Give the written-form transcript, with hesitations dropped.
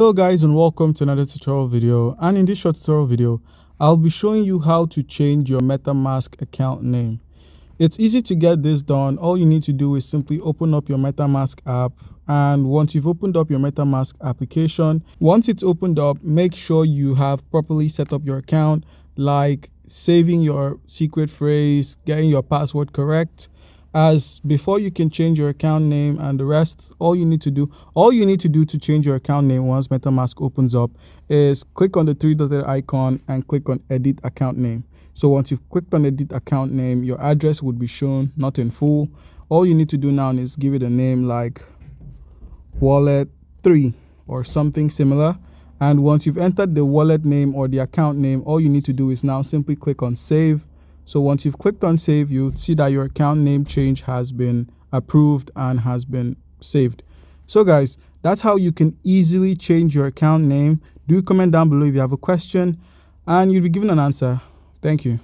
Hello guys, and welcome to another tutorial video. And in this short tutorial video, I'll be showing you how to change your MetaMask account name. It's easy to get this done. All you need to do is simply open up your MetaMask app, and once you've opened up your MetaMask application, once it's opened up, make sure you have properly set up your account, like saving your secret phrase, getting your password correct, as before you can change your account name and the rest. All you need to do to change your account name once MetaMask opens up is click on the three-dotted icon and click on edit account name. So once you've clicked on edit account name, your address would be shown, not in full. All you need to do now is give it a name like wallet 3 or something similar. And once you've entered the wallet name or the account name, all you need to do is now simply click on save. So once you've clicked on save, you'll see that your account name change has been approved and has been saved. So guys, that's how you can easily change your account name. Do comment down below if you have a question and you'll be given an answer. Thank you.